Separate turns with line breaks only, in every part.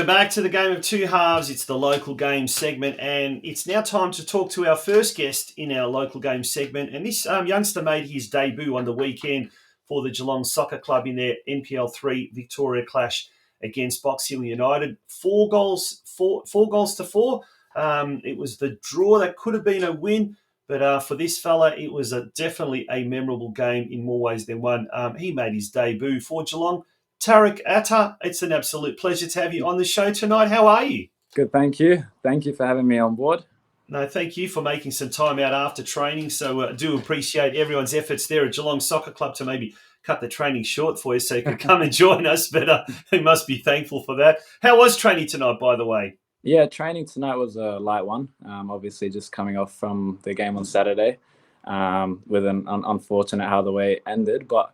Welcome back to the Game of Two Halves. It's the local game segment, and it's now time to talk to our first guest in our local game segment. And this youngster made his debut on the weekend for the Geelong Soccer Club in their NPL3 Victoria clash against Box Hill United. Four goals to four. It was the draw that could have been a win, but for this fella, it was definitely a memorable game in more ways than one. He made his debut for Geelong. TAREK Atta, it's an absolute pleasure to have you on the show tonight. How are you?
Good, thank you. Thank you for having me on board.
No, thank you for making some time out after training. So I do appreciate everyone's efforts there at Geelong Soccer Club to maybe cut the training short for you so you could come and join us. But we must be thankful for that. How was training tonight, by the way?
Yeah, training tonight was a light one. Obviously, just coming off from the game on Saturday with an unfortunate how the way it ended. But,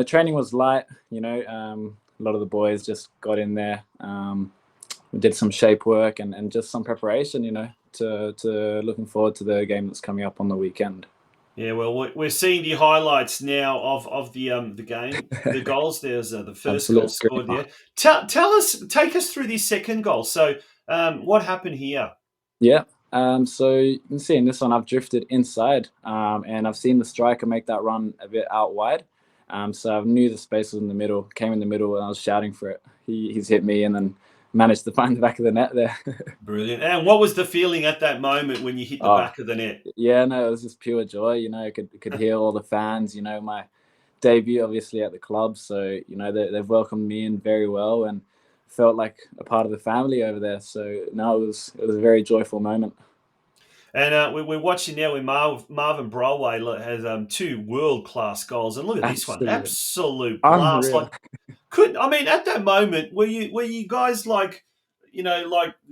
training was light. A lot of the boys just got in there. We did some shape work and just some preparation, to looking forward to the game that's coming up on the weekend.
Yeah, well, we're seeing the highlights now of the game, the goals. There's the first goal scored there. Take us through this second goal. So, what happened here?
Yeah. So you can see in this one, I've drifted inside, and I've seen the striker make that run a bit out wide. So I knew the space was in the middle, came in the middle, and I was shouting for it. He's hit me, and then managed to find the back of the net there.
Brilliant. And what was the feeling at that moment when you hit the back of the net?
Yeah, no, it was just pure joy. I could hear all the fans. My debut obviously at the club, so they've welcomed me in very well and felt like a part of the family over there. So no, it was a very joyful moment.
And we're watching now with Marvin Brolway has two world-class goals. And look at this one. Absolute blast. At that moment, were you guys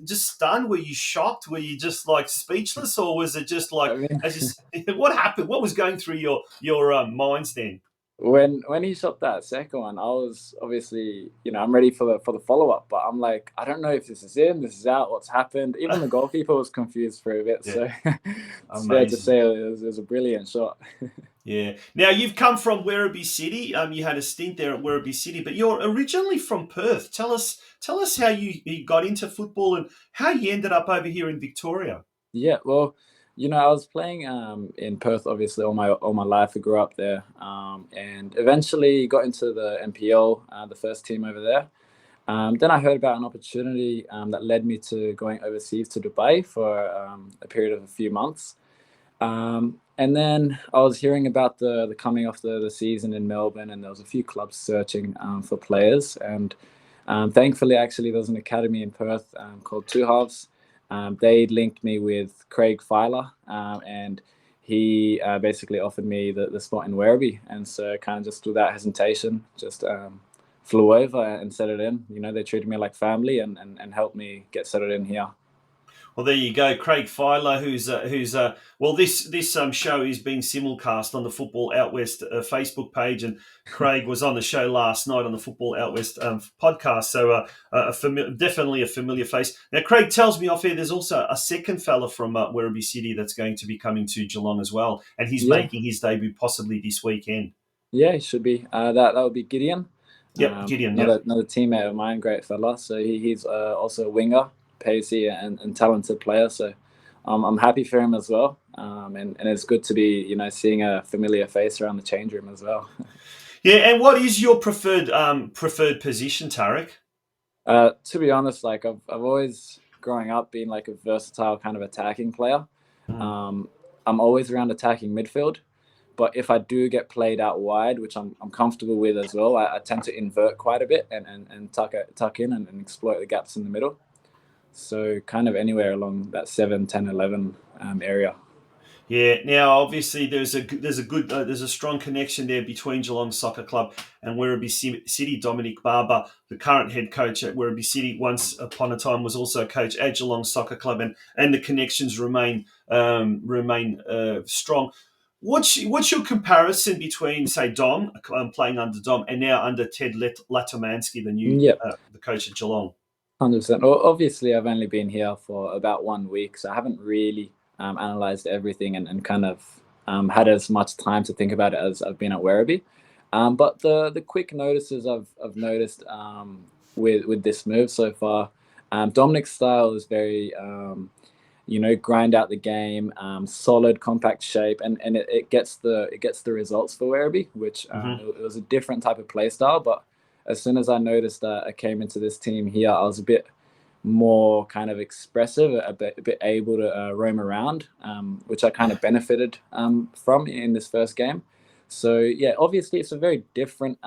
just stunned? Were you shocked? Were you just speechless? Or was it just what happened? What was going through your minds then?
When he shot that second one, I was obviously, I'm ready for the follow-up, but I'm like, I don't know if this is in, this is out, what's happened. Even the goalkeeper was confused for a bit. Yeah. So it's fair to say it was a brilliant shot.
Yeah. Now, you've come from Werribee City. You had a stint there at Werribee City, but you're originally from Perth. Tell us how you got into football and how you ended up over here in Victoria.
Yeah, well, I was playing in Perth, obviously, all my life. I grew up there, and eventually got into the NPL, the first team over there. Then I heard about an opportunity that led me to going overseas to Dubai for a period of a few months. And then I was hearing about the coming of the season in Melbourne, and there was a few clubs searching for players. And thankfully, actually, there was an academy in Perth called Two Halves. They linked me with Craig Filer, and he basically offered me the spot in Werribee. And so kind of just without hesitation, just flew over and settled in. They treated me like family and helped me get settled in here.
Well, there you go, Craig Filer, who's this show is being simulcast on the Football Out West Facebook page, and Craig was on the show last night on the Football Out West podcast, so definitely a familiar face. Now, Craig tells me off here there's also a second fella from Werribee City that's going to be coming to Geelong as well, and he's making his debut possibly this weekend.
Yeah, he should be. That would be Gideon.
Yep, Gideon.
Another teammate of mine, great fella. So he's also a winger. Pacey and talented player, so I'm happy for him as well, and it's good to be seeing a familiar face around the change room as well.
Yeah, and what is your preferred position, Tarek?
To be honest, I've always growing up been a versatile kind of attacking player. I'm always around attacking midfield, but if I do get played out wide, which I'm comfortable with as well, I tend to invert quite a bit and tuck in and exploit the gaps in the middle. So kind of anywhere along that 7, 10, 11 area.
Yeah. Now, obviously, there's a strong connection there between Geelong Soccer Club and Werribee City. Dominic Barber, the current head coach at Werribee City, once upon a time was also a coach at Geelong Soccer Club, and the connections remain strong. What's your comparison between, say, Dom playing under Dom and now under Ted Latomansky, the new the coach at Geelong?
100%. Well, obviously, I've only been here for about 1 week, so I haven't really analysed everything and kind of had as much time to think about it as I've been at Werribee. But the quick notices I've noticed with this move so far, Dominic's style is very, grind out the game, solid, compact shape, and it gets the results for Werribee, which it was a different type of play style. But as soon as I noticed that I came into this team here, I was a bit more kind of expressive, a bit able to roam around, which I kind of benefited from in this first game. So yeah, obviously it's a very different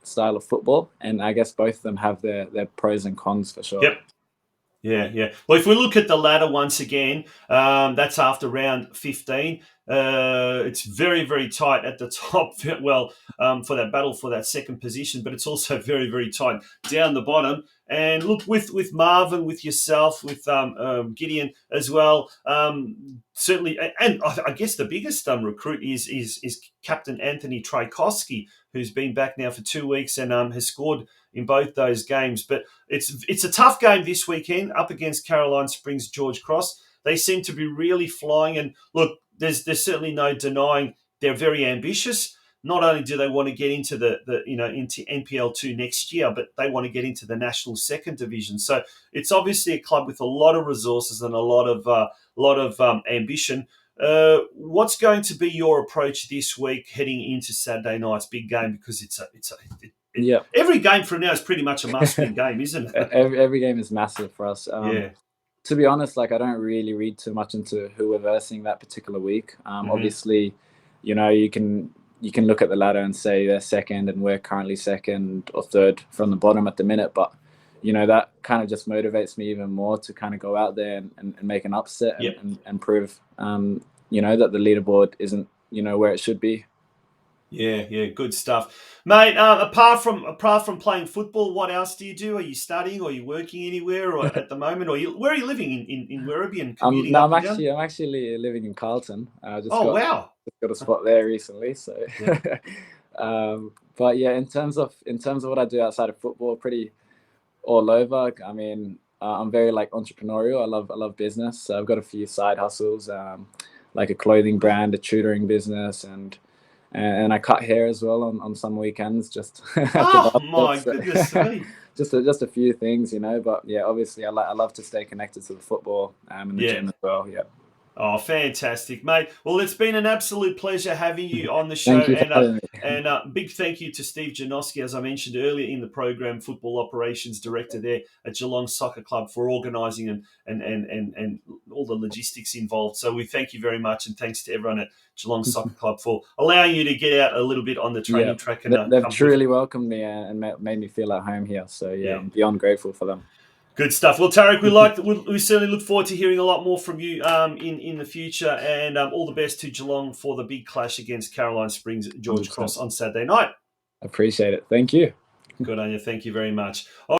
style of football, and I guess both of them have their pros and cons for sure.
Yep. Yeah. Well, if we look at the ladder once again, that's after round 15. It's very, very tight at the top. Well, for that battle for that second position, but it's also very, very tight down the bottom. And look, with Marvin, with yourself, with Gideon as well. Certainly, and I guess the biggest recruit is Captain Anthony Trajkowski, who's been back now for 2 weeks and has scored in both those games. But it's a tough game this weekend up against Caroline Springs George Cross. They seem to be really flying, and look, there's certainly no denying they're very ambitious. Not only do they want to get into into NPL2 next year, but they want to get into the national second division. So it's obviously a club with a lot of resources and a lot of ambition. What's going to be your approach this week heading into Saturday night's big game? Because
Yeah,
every game from now is pretty much a must-win game, isn't it?
every game is massive for us.
Yeah.
To be honest, I don't really read too much into who we're versing that particular week. Obviously, you can look at the ladder and say they're second and we're currently second or third from the bottom at the minute. But that kind of just motivates me even more to kind of go out there and make an upset and prove that the leaderboard isn't where it should be.
Yeah, good stuff, mate. Apart from playing football, what else do you do? Are you studying, or are you working anywhere, or at the moment, or where are you living in Werribee and commuting
No,
up and down?
I'm actually living in Carlton. I just
Wow.
got a spot there recently. So, but yeah, in terms of what I do outside of football, pretty all over. I mean, I'm very entrepreneurial. I love business. So I've got a few side hustles, like a clothing brand, a tutoring business, and I cut hair as well on some weekends. Just
oh my goodness me!
just a few things, But yeah, obviously I love to stay connected to the football and the gym as well. Yeah.
Oh, fantastic, mate. Well, it's been an absolute pleasure having you on the show.
Thank you for having me.
And big thank you to Steve Janoski, as I mentioned earlier in the program, Football Operations Director there at Geelong Soccer Club, for organising and all the logistics involved. So we thank you very much, and thanks to everyone at Geelong Soccer Club for allowing you to get out a little bit on the training track. And
they've truly welcomed me and made me feel at home here. So I'm beyond grateful for them.
Good stuff. Well, Tarek, we certainly look forward to hearing a lot more from you in the future, and all the best to Geelong for the big clash against Caroline Springs George 100%. Cross on Saturday night.
Appreciate it. Thank you.
Good on you. Thank you very much.